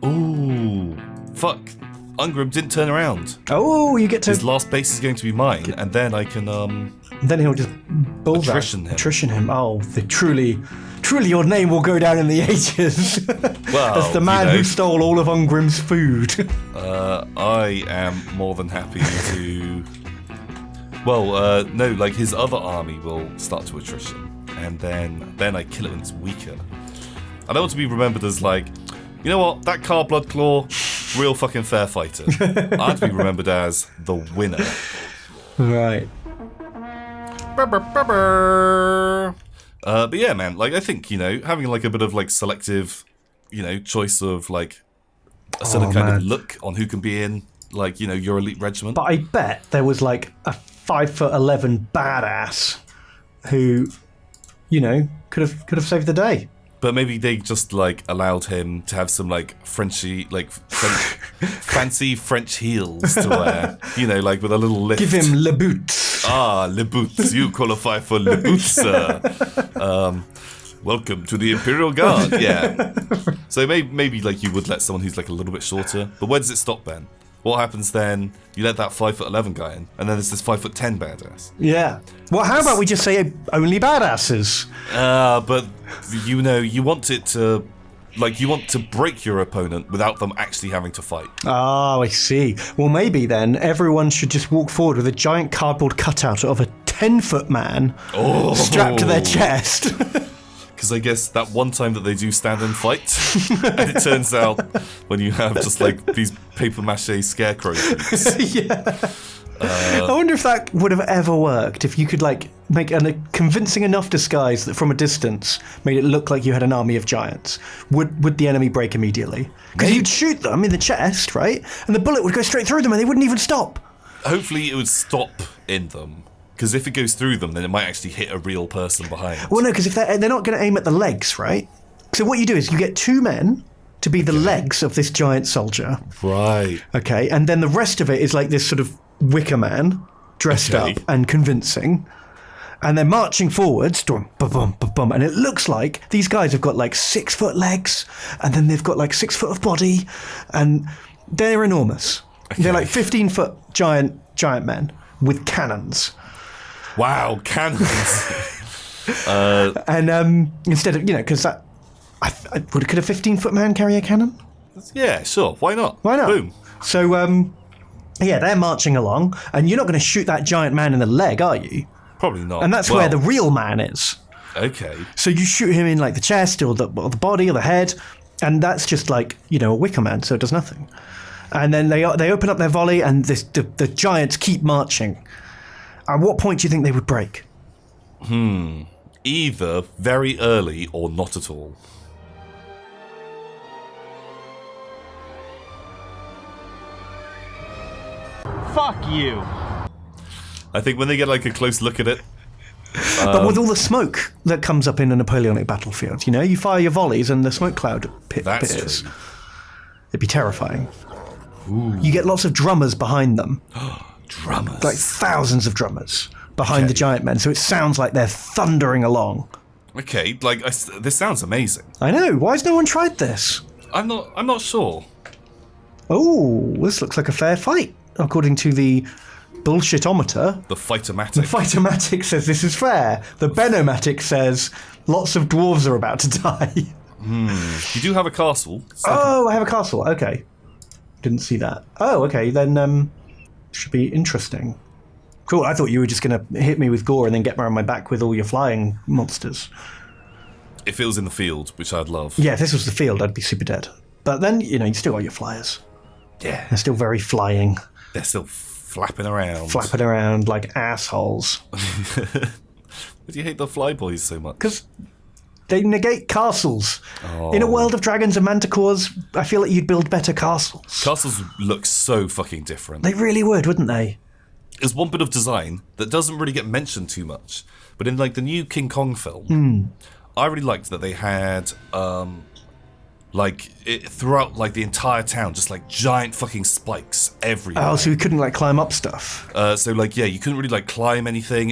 Ooh, fuck. Ungrim didn't turn around. Oh, you get to... His last base is going to be mine, and then I can, Then he'll just attrition him. Oh, truly your name will go down in the ages well, as the man who stole all of Ungrim's food. I am more than happy to... Well, no, like his other army will start to attrition, and then I kill it when it's weaker. I don't want to be remembered as like, you know what, that Car Bloodclaw, real fucking fair fighter. I want to be remembered as the winner. Right. But yeah, man, like I think, having like a bit of like selective, choice of like a certain kind of look on who can be in like, your elite regiment. But I bet there was like a 5'11" badass who, could have saved the day. But maybe they just like allowed him to have some like Frenchy, like fancy French heels to wear, like with a little lift. Give him le boots. Ah, le boots. You qualify for le boots, sir. Welcome to the Imperial Guard. Yeah. So maybe like you would let someone who's like a little bit shorter. But where does it stop, Ben? What happens then? You let that 5'11" guy in, and then there's this 5'10" badass. Yeah. Well, how about we just say only badasses? But you want it to, like, you want to break your opponent without them actually having to fight. Oh, I see. Well, maybe then everyone should just walk forward with a giant cardboard cutout of a 10-foot man strapped to their chest. Because I guess that one time that they do stand and fight, and it turns out when you have just like these paper mache scarecrow things. Yeah. I wonder if that would have ever worked, if you could like make a convincing enough disguise that from a distance made it look like you had an army of giants. Would the enemy break immediately? Because you'd shoot them in the chest, right? And the bullet would go straight through them and they wouldn't even stop. Hopefully it would stop in them. Because if it goes through them, then it might actually hit a real person behind. Well, no, because if they're not going to aim at the legs, right? So what you do is you get two men to be the legs of this giant soldier. Right. Okay, and then the rest of it is like this sort of wicker man, dressed up and convincing. And they're marching forwards, and it looks like these guys have got like 6 foot legs, and then they've got like 6 foot of body, and they're enormous. Okay. They're like 15-foot giant men with cannons. Wow, cannons! And instead of, because that, could a 15-foot man carry a cannon? Yeah, sure. Why not? Why not? Boom. So, they're marching along, and you're not going to shoot that giant man in the leg, are you? Probably not. And that's where the real man is. Okay. So you shoot him in like the chest or the body or the head, and that's just like, a wicker man, so it does nothing. And then they open up their volley, and the giants keep marching. At what point do you think they would break? Either very early or not at all. Fuck you. I think when they get like a close look at it. But with all the smoke that comes up in a Napoleonic battlefield, you fire your volleys and the smoke cloud appears. True. It'd be terrifying. Ooh. You get lots of drummers behind them. Drummers. Like thousands of drummers behind the giant men, so it sounds like they're thundering along. Okay, like this sounds amazing. I know. Why has no one tried this? I'm not sure. Oh, this looks like a fair fight, according to the bullshitometer. The Fightomatic. The Fightomatic says this is fair. The Benomatic says lots of dwarves are about to die. You do have a castle. Oh, I have a castle. Okay. Didn't see that. Oh, okay. Then should be interesting. Cool. I thought you were just going to hit me with gore and then get me on my back with all your flying monsters. If it was in the field, which I'd love. Yeah, if this was the field, I'd be super dead. But then, you still got your flyers. Yeah. They're still very flying. They're still flapping around. Flapping around like assholes. Why do you hate the flyboys so much? Because they negate castles. Oh. In a world of dragons and manticores, I feel like you'd build better castles. Castles look so fucking different. They really would, wouldn't they? There's one bit of design that doesn't really get mentioned too much, but in like the new King Kong film, I really liked that they had throughout like the entire town, just like giant fucking spikes everywhere. Oh, so you couldn't like climb up stuff. So like you couldn't really like climb anything.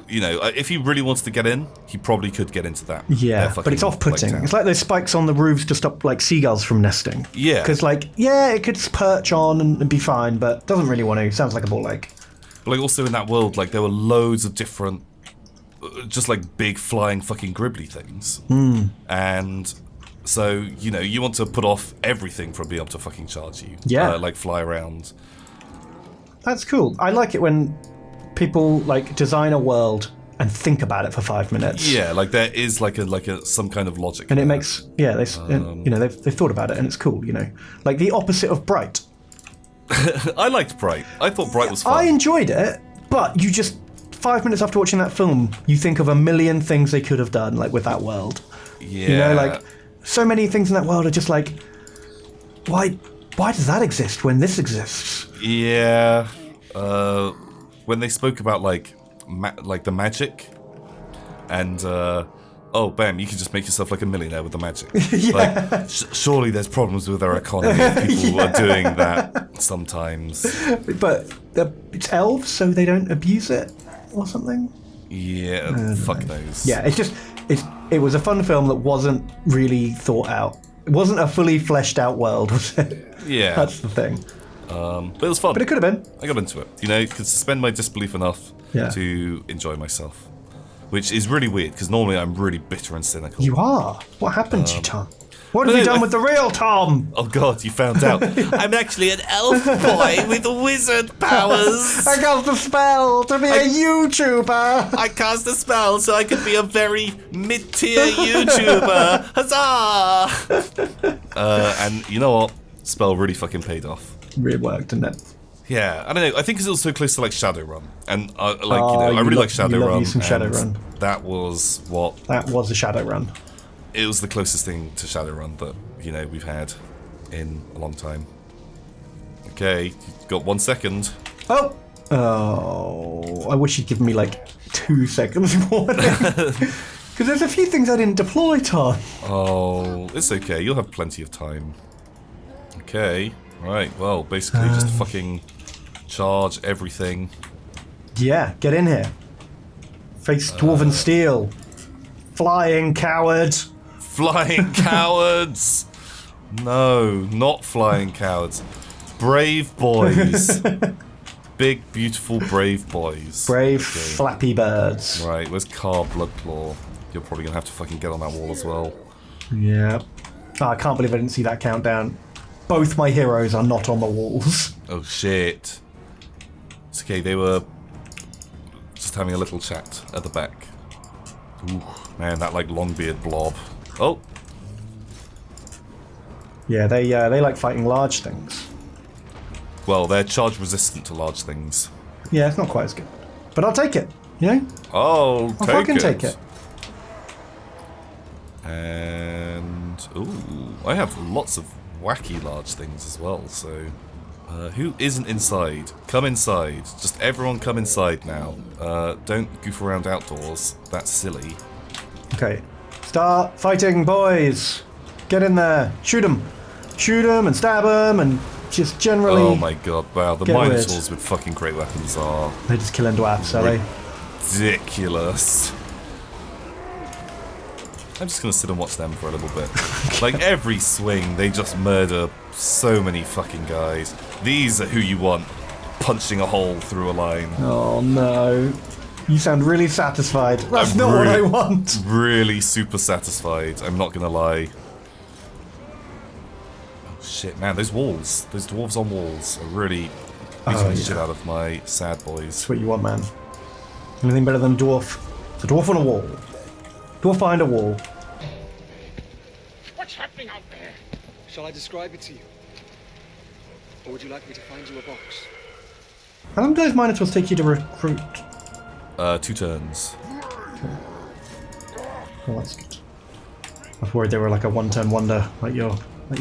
you know, if he really wants to get in, he probably could get into that. Yeah, but it's off-putting. It's like those spikes on the roofs to stop like seagulls from nesting. Yeah. Because like, yeah, it could perch on and be fine, but doesn't really want to. Sounds like a ball egg. But like also in that world, like there were loads of different, just like big flying fucking gribbly things. And so, you know, you want to put off everything from being able to fucking charge you. Yeah. Like fly around. That's cool. I like it when people like design a world and think about it for 5 minutes. Yeah, like there is like a some kind of logic. And it makes you know they've thought about it and it's cool. You know, like the opposite of Bright. I liked Bright. I thought Bright was fun. I enjoyed it, but you just 5 minutes after watching that film, you think of a million things they could have done, like with that world. Yeah. You know, like so many things in that world are just like, why does that exist when this exists? Yeah. When they spoke about like the magic, and oh bam, you can just make yourself like a millionaire with the magic. Like surely there's problems with our economy if people are doing that sometimes. But it's elves, so they don't abuse it or something. Yeah, fuck knows. Yeah, it was a fun film that wasn't really thought out. It wasn't a fully fleshed out world, was it? Yeah. That's the thing. But it was fun. But it could have been. I got into it. You know, could suspend my disbelief enough to enjoy myself. Which is really weird, because normally I'm really bitter and cynical. You are? What happened to you, Tom? What have you done with the real Tom? Oh god, you found out. I'm actually an elf boy with wizard powers. I cast a spell to be a YouTuber. I cast a spell so I could be a very mid-tier YouTuber. Huzzah! And you know what? Spell really fucking paid off. Really worked, didn't it? Yeah, I don't know. I think it's also close to like Shadowrun, and I really like Shadowrun. You love you some Shadowrun. That was what. That was a Shadowrun. It was the closest thing to Shadowrun that we've had in a long time. Okay, you've got 1 second. Oh, I wish you'd given me like 2 seconds more. Because there's a few things I didn't deploy, Tom. Oh, it's okay. You'll have plenty of time. Okay, right. Well, basically just fucking charge everything. Yeah, get in here. Face Dwarven Steel. Flying coward. Flying cowards! No, not flying cowards. Brave boys. Big, beautiful, brave boys. Brave, flappy birds. Right, where's Car Bloodclaw? You're probably gonna have to fucking get on that wall as well. Yeah. Oh, I can't believe I didn't see that countdown. Both my heroes are not on the walls. Oh shit. It's okay, they were just having a little chat at the back. Ooh, man, that like Longbeard blob. Oh. Yeah, they like fighting large things. Well, they're charge resistant to large things. Yeah, it's not quite as good. But I'll take it, you know? I'll fucking take it. And ooh, I have lots of wacky large things as well, so who isn't inside? Come inside. Just everyone come inside now. Don't goof around outdoors. That's silly. Okay. Start fighting, boys. Get in there. Shoot them. Shoot them and stab them and just generally... Oh my god, wow. The get Minotaurs weird. with fucking great weapons are... They just killing dwarfs, are they? ridiculous. I'm just gonna sit and watch them for a little bit. Like every swing, they just murder so many fucking guys. These are who you want punching a hole through a line. Oh no. You sound really satisfied. That's not what I want. Really super satisfied, I'm not gonna lie. Oh shit, man, those walls, those dwarves on walls are really beating the shit out of my sad boys. That's what you want, man. Anything better than a dwarf? It's a dwarf on a wall. Dwarf behind a wall. What's happening out there? Shall I describe it to you? Or would you like me to find you a box? How long do those Minotaurs take you to recruit? 2 turns. Well, that's good. I was worried they were like a one-turn wonder, like your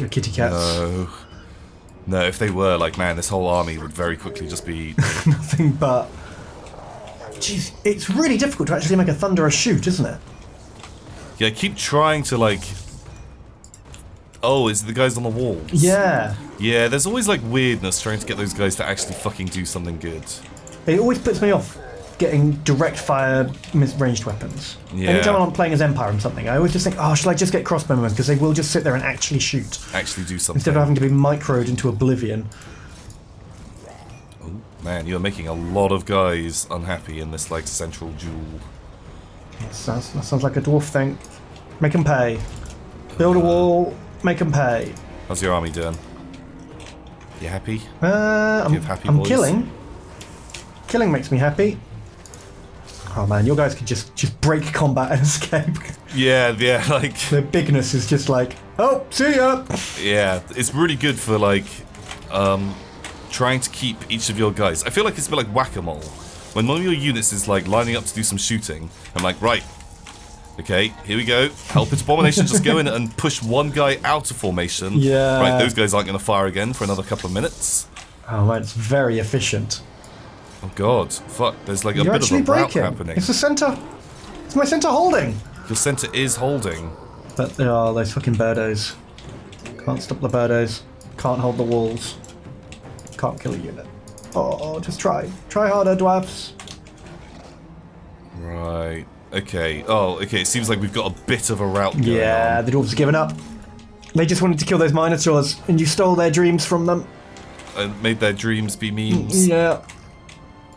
kitty cats. No. No, if they were, like, man, this whole army would very quickly just be... Nothing but... Jeez, it's really difficult to actually make a thunderous shoot, isn't it? Yeah, I keep trying to, like... Oh, it's the guys on the walls. Yeah. Yeah, there's always, like, weirdness trying to get those guys to actually fucking do something good. It always puts me off. getting direct fire ranged weapons. Yeah. Anytime I'm playing as Empire and something, I always just think, oh, should I just get crossbowmen? Because they will just sit there and actually shoot. Actually do something. Instead of having to be microed into oblivion. Oh, man, you're making a lot of guys unhappy in this, like, central duel. Yes, that sounds like a dwarf thing. Make them pay. Build a wall, make them pay. How's your army doing? You happy? I'm happy I'm boys? killing. Killing makes me happy. Oh man, your guys could just break combat and escape. Yeah, like... Their bigness is just like, oh, see ya! Yeah, it's really good for, like, trying to keep each of your guys. I feel like it's a bit like whack-a-mole. When one of your units is, like, lining up to do some shooting, I'm like, right, okay, here we go. Help its abomination, just go in and push one guy out of formation. Yeah. Right, those guys aren't going to fire again for another couple of minutes. Oh man, it's very efficient. Oh god, fuck, there's like a You're bit of actually a rout breaking. happening. It's the center. It's my center holding. Your centre is holding. But there are those fucking birdos. Can't stop the birdos. Can't hold the walls. Can't kill a unit. Oh, just try. Try harder, dwarfs. Right, okay. Oh, okay, it seems like we've got a bit of a rout going Yeah, on. the dwarves have given up. They just wanted to kill those minotaurs, and you stole their dreams from them. And made their dreams be memes. Yeah.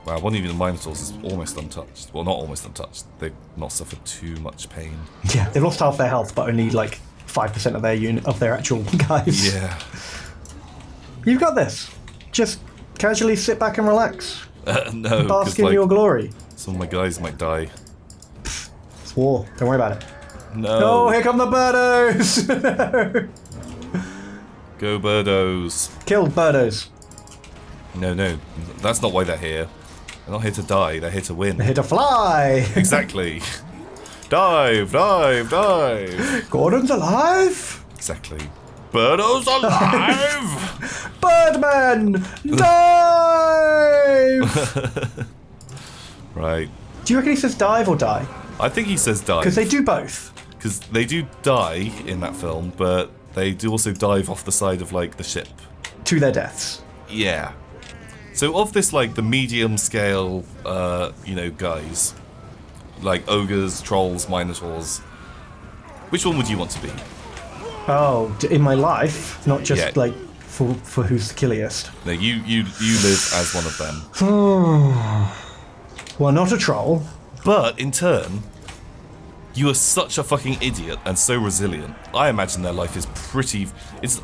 Wow, one of the Minotaurs is almost untouched. Well, not almost untouched. They've not suffered too much pain. Yeah, they've lost half their health, but only like 5% of their unit of their actual guys. Yeah. You've got this. Just casually sit back and relax. No, Bask because in like, your glory. some of my guys might die. It's war. Don't worry about it. No. Oh, here come the birdos! Go Birdos. Kill birdos. No, that's not why they're here. They're not here to die, they're here to win. They're here to fly. Exactly. Dive, dive, dive. Gordon's alive. Exactly. Birdos alive! Birdman, dive. Right. Do you reckon he says dive or die? I think he says dive. Because they do both. Because they do die in that film, but they do also dive off the side of, like, the ship. To their deaths. Yeah. So of this, like, the medium scale, guys, like ogres, trolls, minotaurs, which one would you want to be? Oh, in my life, not just Yeah. like for who's the killiest. No, you live as one of them. Well, not a troll. But in turn, you are such a fucking idiot and so resilient. I imagine their life is pretty.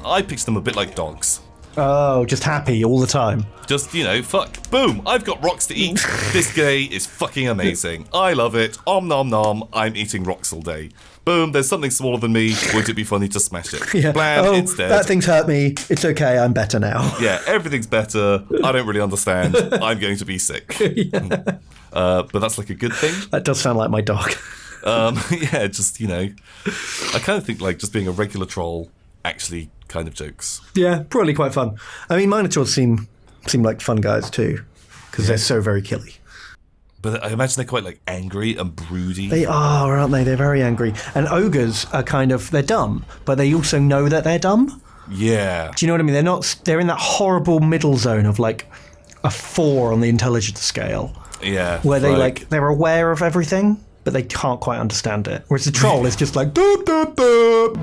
I picture them a bit like dogs. Oh, just happy all the time. Just, fuck. Boom, I've got rocks to eat. This day is fucking amazing. I love it. Om nom nom. I'm eating rocks all day. Boom, there's something smaller than me. Would it be funny to smash it? Yeah. Blam, Oh, it's dead. that thing's hurt me. It's okay. I'm better now. Yeah, everything's better. I don't really understand. I'm going to be sick. But that's like a good thing. That does sound like my dog. Yeah, just, I kind of think like just being a regular troll actually kind of jokes. Yeah, probably quite fun. I mean, minotaurs seem like fun guys too, because they're so very killy. But I imagine they're quite like angry and broody. They are, aren't they? They're very angry. And ogres are they're dumb, but they also know that they're dumb. Yeah. Do you know what I mean? They're in that horrible middle zone of like a 4 on the intelligence scale. Yeah. Where they're aware of everything, but they can't quite understand it. Whereas the troll is just like doop doop doop.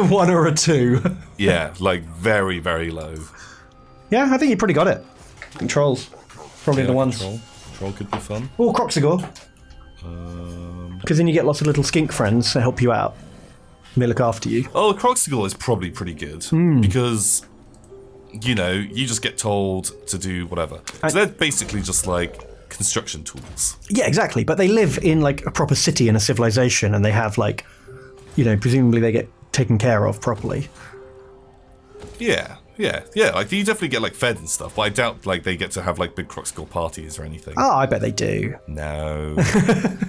One or a 2. Yeah, like very, very low. Yeah, I think you pretty got it. Trolls. Probably Yeah, the ones. Troll could be fun. Or Croxigor. Because then you get lots of little skink friends to help you out. And they look after you. Oh, Croxigor is probably pretty good because, you just get told to do whatever. So they're basically just like construction tools. Yeah, exactly. But they live in like a proper city and a civilization, and they have like, presumably they get taken care of properly. Yeah. Like you definitely get like fed and stuff, but I doubt like they get to have like big Croxigor parties or anything. Oh, I bet they do. No,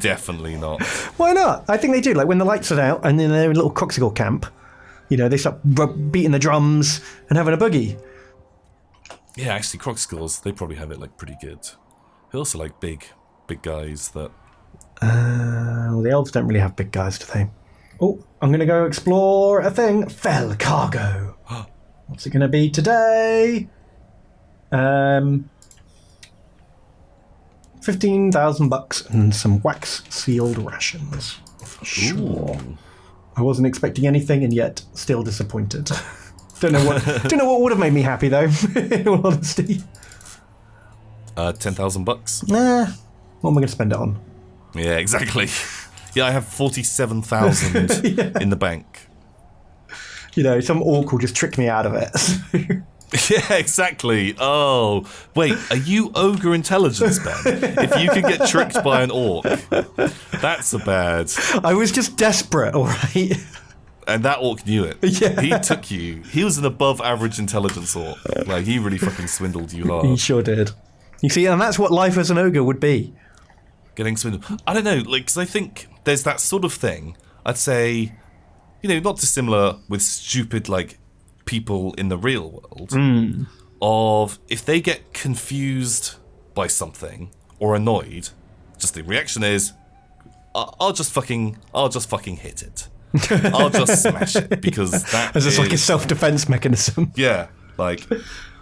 definitely not. Why not? I think they do. Like when the lights are out and then they're in a little Croxigor camp, they start beating the drums and having a boogie. Yeah, actually, Croxigors, they probably have it like pretty good. They also like big guys that. Well, the elves don't really have big guys, do they? Oh, I'm going to go explore a thing. Fell cargo. What's it going to be today? 15,000 bucks and some wax sealed rations. Sure. I wasn't expecting anything and yet still disappointed. Don't know what would have made me happy though, in all honesty. 10,000 bucks. Nah. What am I going to spend it on? Yeah, exactly. Yeah, I have 47,000 in the bank. You know, some orc will just trick me out of it. Yeah, exactly. Oh, wait, are you ogre intelligence, Ben? If you can get tricked by an orc, that's a bad. I was just desperate, all right? And that orc knew it. Yeah. He took you. He was an above average intelligence orc. Like, he really fucking swindled you hard. He sure did. You see, and that's what life as an ogre would be. Getting swindled. I don't know, like, because I think there's that sort of thing. I'd say, you know, not dissimilar with stupid, like, people in the real world. Of if they get confused by something or annoyed, just the reaction is, I'll just fucking hit it. I'll just smash it because that As it's is, like a self-defense mechanism. yeah, like,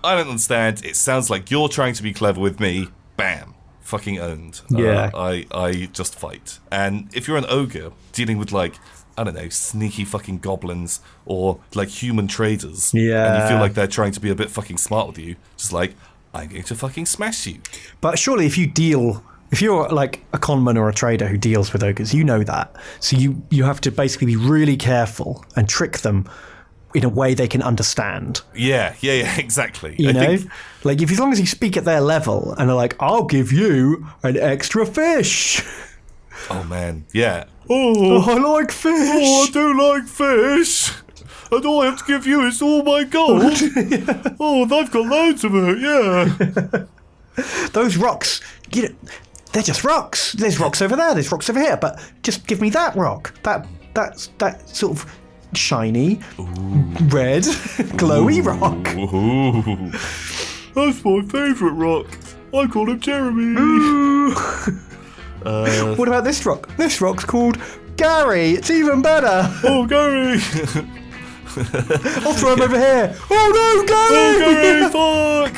I don't understand. It sounds like you're trying to be clever with me. Bam. Fucking owned. Yeah. I just fight. And if you're an ogre dealing with, like, I don't know, sneaky fucking goblins or, like, human traders. Yeah. And you feel like they're trying to be a bit fucking smart with you. Just like, I'm going to fucking smash you. But surely if you're like a conman or a trader who deals with ogres, you know that. So you have to basically be really careful and trick them in a way they can understand. Yeah, exactly. You I know? think, Like, as long as you speak at their level and are like, I'll give you an extra fish. oh, man. Yeah. Oh, I like fish. Oh, I do like fish. And all I have to give you is all my gold. Oh, they've got loads of it, yeah. Those rocks, they're just rocks. There's rocks over there, there's rocks over here, but just give me that rock. That's that sort of shiny, red, glowy rock. Ooh. That's my favourite rock. I call him Jeremy. What about this rock? This rock's called Gary. It's even better. Oh, Gary. I'll throw him over here. Oh no, Gary! Oh, Gary, fuck.